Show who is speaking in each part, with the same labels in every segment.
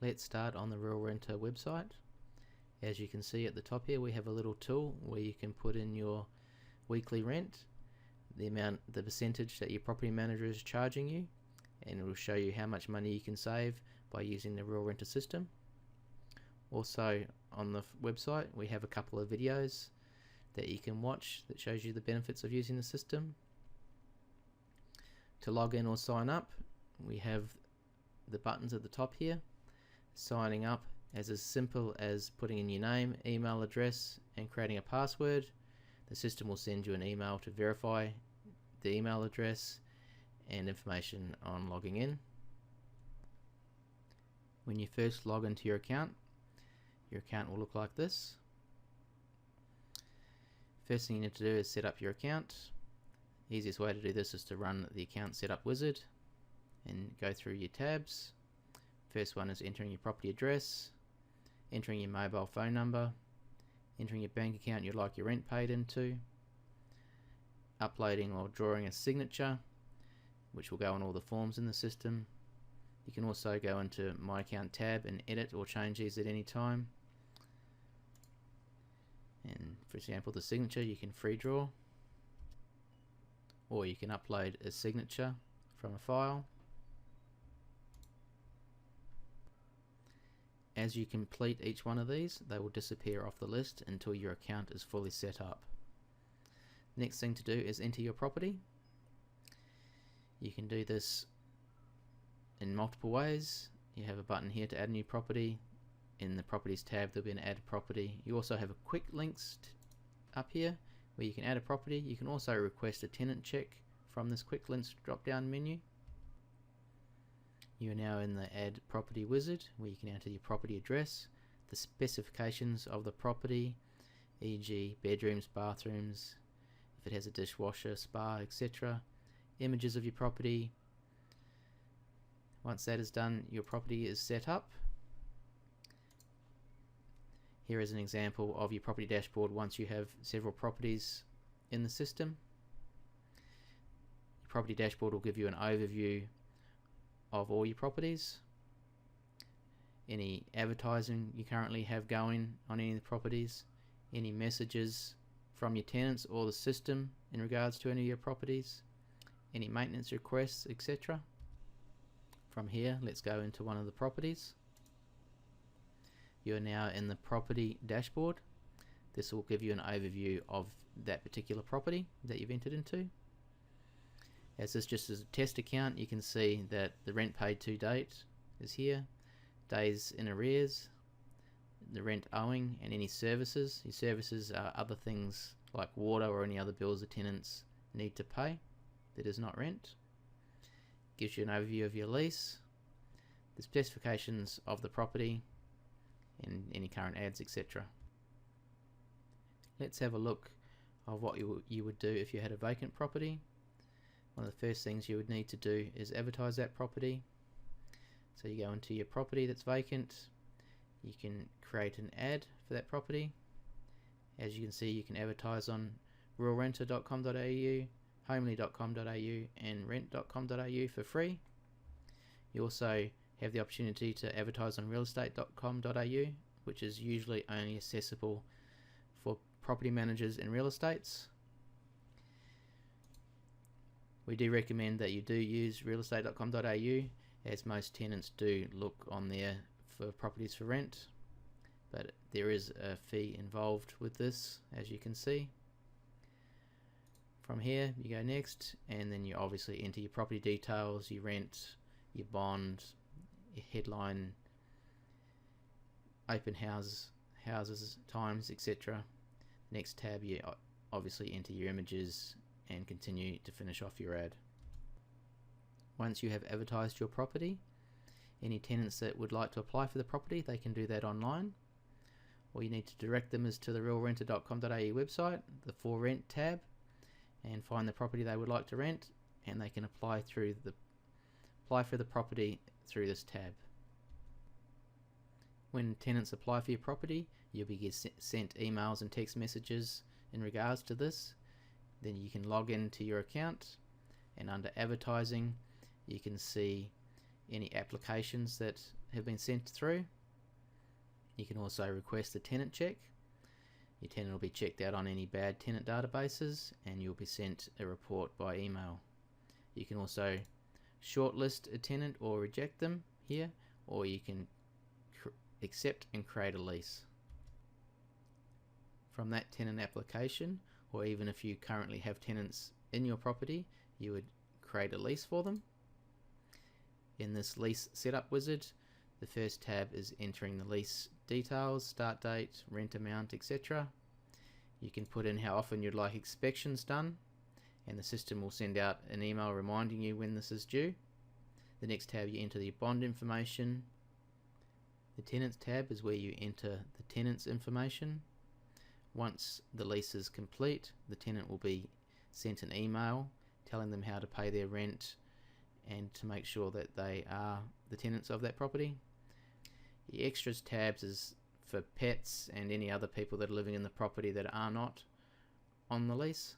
Speaker 1: Let's start on the Real Renter website. As you can see at the top here, we have a little tool where you can put in your weekly rent, the percentage that your property manager is charging you, and it will show you how much money you can save by using the Real Renter system. Also on the website we have a couple of videos that you can watch that shows you the benefits of using the system. To log in or sign up, we have the buttons at the top here. Signing up as simple as putting in your name, email address and creating a password. The system will send you an email to verify the email address and information on logging in. When you first log into your account will look like this. First thing you need to do is set up your account. The easiest way to do this is to run the account setup wizard and go through your tabs. First one is entering your property address, entering your mobile phone number, entering your bank account you'd like your rent paid into, uploading or drawing a signature, which will go on all the forms in the system. You can also go into My Account tab and edit or change these at any time. And for example, the signature you can free draw, or you can upload a signature from a file. As you complete each one of these, they will disappear off the list until your account is fully set up. Next thing to do is enter your property. You can do this in multiple ways. You have a button here to add a new property. In the properties tab there'll be an add property. You also have a quick links up here where you can add a property. You can also request a tenant check from this quick links drop down menu. You are now in the add property wizard where you can enter your property address, the specifications of the property, e.g. bedrooms, bathrooms, if it has a dishwasher, spa, etc. Images of your property. Once that is done, your property is set up. Here is an example of your property dashboard once you have several properties in the system. Your property dashboard will give you an overview of all your properties, any advertising you currently have going on any of the properties, any messages from your tenants or the system in regards to any of your properties, any maintenance requests, etc. From here, let's go into one of the properties. You are now in the property dashboard. This will give you an overview of that particular property that you've entered into. As this just is a test account, you can see that the rent paid to date is here, days in arrears, the rent owing, and any services. Your services are other things like water or any other bills the tenants need to pay that is not rent. Gives you an overview of your lease, the specifications of the property, and any current ads, etc. Let's have a look of what you would do if you had a vacant property. One of the first things you would need to do is advertise that property. So you go into your property that's vacant, you can create an ad for that property. As you can see, you can advertise on RealRenta.com.au, Homely.com.au and Rent.com.au for free. You also have the opportunity to advertise on RealEstate.com.au, which is usually only accessible for property managers in real estates. We do recommend that you do use RealEstate.com.au, as most tenants do look on there for properties for rent, but there is a fee involved with this, as you can see. From here you go next, and then you obviously enter your property details, your rent, your bond, your headline, open houses, times, etc. Next tab you obviously enter your images and continue to finish off your ad. Once you have advertised your property, any tenants that would like to apply for the property, they can do that online. All you need to direct them is to the RealRenta.com.au website, the For Rent tab, and find the property they would like to rent, and they can apply for the property through this tab. When tenants apply for your property, you'll be sent emails and text messages in regards to this. Then you can log into your account, and under advertising you can see any applications that have been sent through. You can also request a tenant check. Your tenant will be checked out on any bad tenant databases and you'll be sent a report by email. You can also shortlist a tenant or reject them here, or you can accept and create a lease. From that tenant application, or even if you currently have tenants in your property, you would create a lease for them. In this lease setup wizard, the first tab is entering the lease details, start date, rent amount, etc. You can put in how often you'd like inspections done, and the system will send out an email reminding you when this is due. The next tab, you enter the bond information. The tenants tab is where you enter the tenant's information. Once the lease is complete, the tenant will be sent an email telling them how to pay their rent and to make sure that they are the tenants of that property. The extras tabs is for pets and any other people that are living in the property that are not on the lease.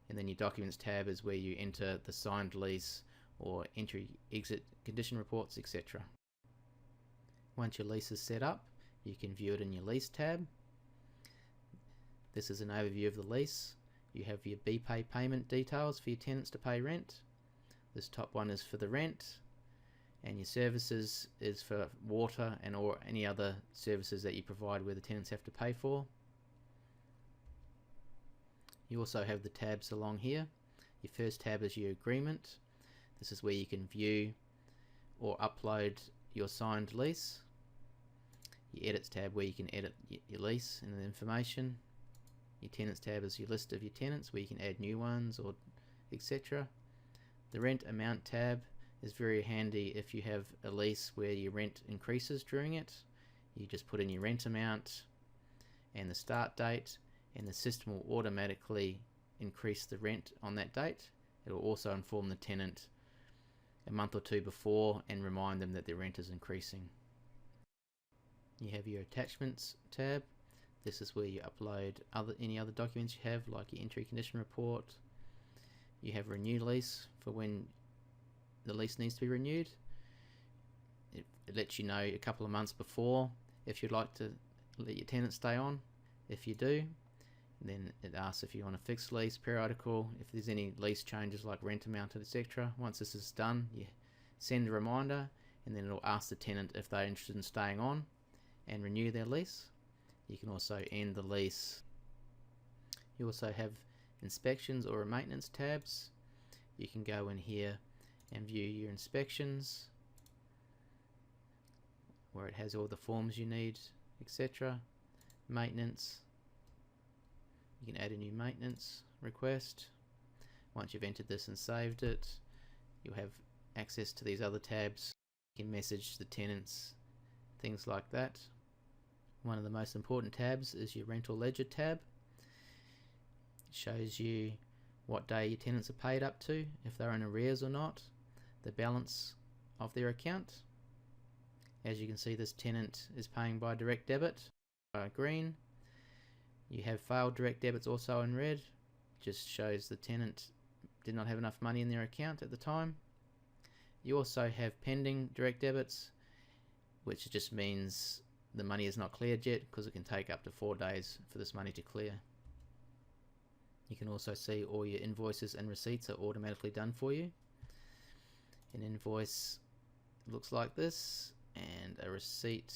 Speaker 1: And then your documents tab is where you enter the signed lease or entry exit condition reports, etc. Once your lease is set up, you can view it in your lease tab. This is an overview of the lease. You have your BPay payment details for your tenants to pay rent. This top one is for the rent, and your services is for water and or any other services that you provide where the tenants have to pay for. You also have the tabs along here. Your first tab is your agreement. This is where you can view or upload your signed lease. Your edits tab, where you can edit your lease and the information. Your tenants tab is your list of your tenants where you can add new ones or etc. The rent amount tab is very handy if you have a lease where your rent increases during it. You just put in your rent amount and the start date, and the system will automatically increase the rent on that date. It will also inform the tenant a month or two before and remind them that their rent is increasing. You have your attachments tab. This is where you upload any other documents you have, like your entry condition report. You have renew lease for when the lease needs to be renewed. It lets you know a couple of months before if you'd like to let your tenant stay on. If you do, then it asks if you want a fixed lease, periodical, if there's any lease changes like rent amount, etc. Once this is done, you send a reminder, and then it'll ask the tenant if they're interested in staying on and renew their lease. You can also end the lease. You also have inspections or maintenance tabs. You can go in here and view your inspections, where it has all the forms you need, etc. Maintenance. You can add a new maintenance request. Once you've entered this and saved it, you'll have access to these other tabs. You can message the tenants, things like that. One of the most important tabs is your rental ledger tab. It shows you what day your tenants are paid up to, if they're in arrears or not, the balance of their account. As you can see, this tenant is paying by direct debit, green. You have failed direct debits also in red, just shows the tenant did not have enough money in their account at the time. You also have pending direct debits, which just means the money is not cleared yet, because it can take up to 4 days for this money to clear. You can also see all your invoices and receipts are automatically done for you. An invoice looks like this, and a receipt,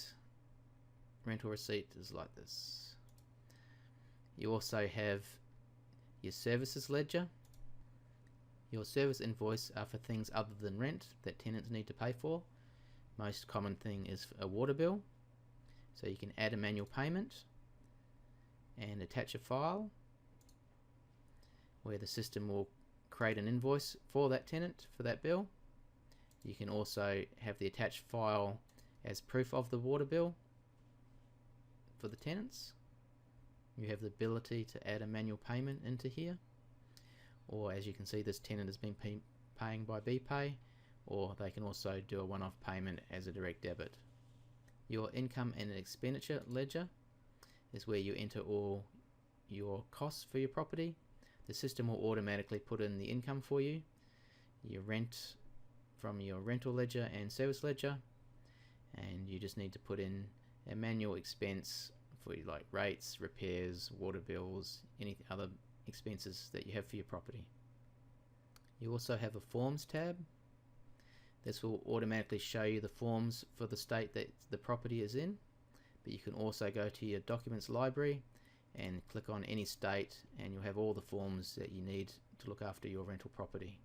Speaker 1: rental receipt, is like this. You also have your services ledger. Your service invoice are for things other than rent that tenants need to pay for. Most common thing is a water bill. So you can add a manual payment and attach a file where the system will create an invoice for that tenant for that bill. You can also have the attached file as proof of the water bill for the tenants. You have the ability to add a manual payment into here, or as you can see, this tenant has been paying by BPay, or they can also do a one-off payment as a direct debit. Your income and expenditure ledger is where you enter all your costs for your property. The system will automatically put in the income for you, your rent from your rental ledger and service ledger, and you just need to put in a manual expense for like rates, repairs, water bills, any other expenses that you have for your property. You also have a forms tab. This will automatically show you the forms for the state that the property is in, but you can also go to your documents library and click on any state, and you'll have all the forms that you need to look after your rental property.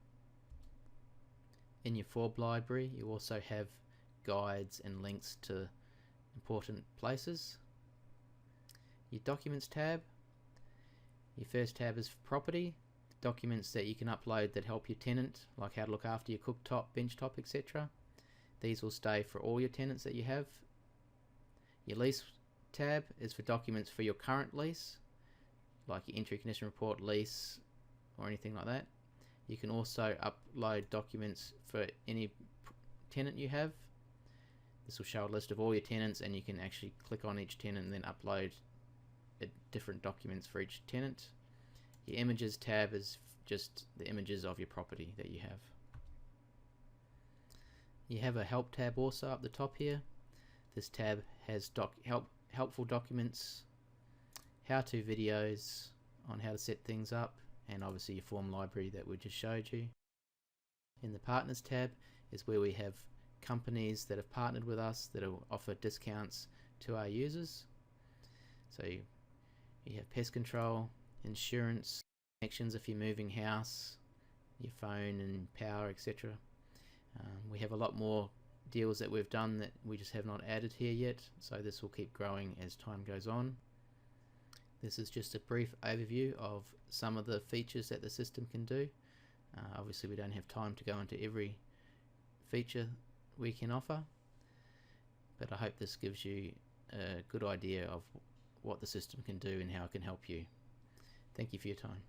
Speaker 1: In your form library, you also have guides and links to important places. Your documents tab, your first tab is for property, documents that you can upload that help your tenant, like how to look after your cooktop, bench top, etc. These will stay for all your tenants that you have. Your lease tab is for documents for your current lease, like your entry condition report, lease, or anything like that. You can also upload documents for any tenant you have. This will show a list of all your tenants, and you can actually click on each tenant and then upload different documents for each tenant. Your images tab is just the images of your property that you have. You have a help tab also up the top here. This tab has helpful documents, how-to videos on how to set things up, and obviously your form library that we just showed you. In the partners tab is where we have companies that have partnered with us that will offer discounts to our users. So you have pest control, insurance, connections if you're moving house, your phone and power, etc. We have a lot more deals that we've done that we just have not added here yet, so this will keep growing as time goes on. This is just a brief overview of some of the features that the system can do. Obviously we don't have time to go into every feature we can offer, but I hope this gives you a good idea of what the system can do and how it can help you. Thank you for your time.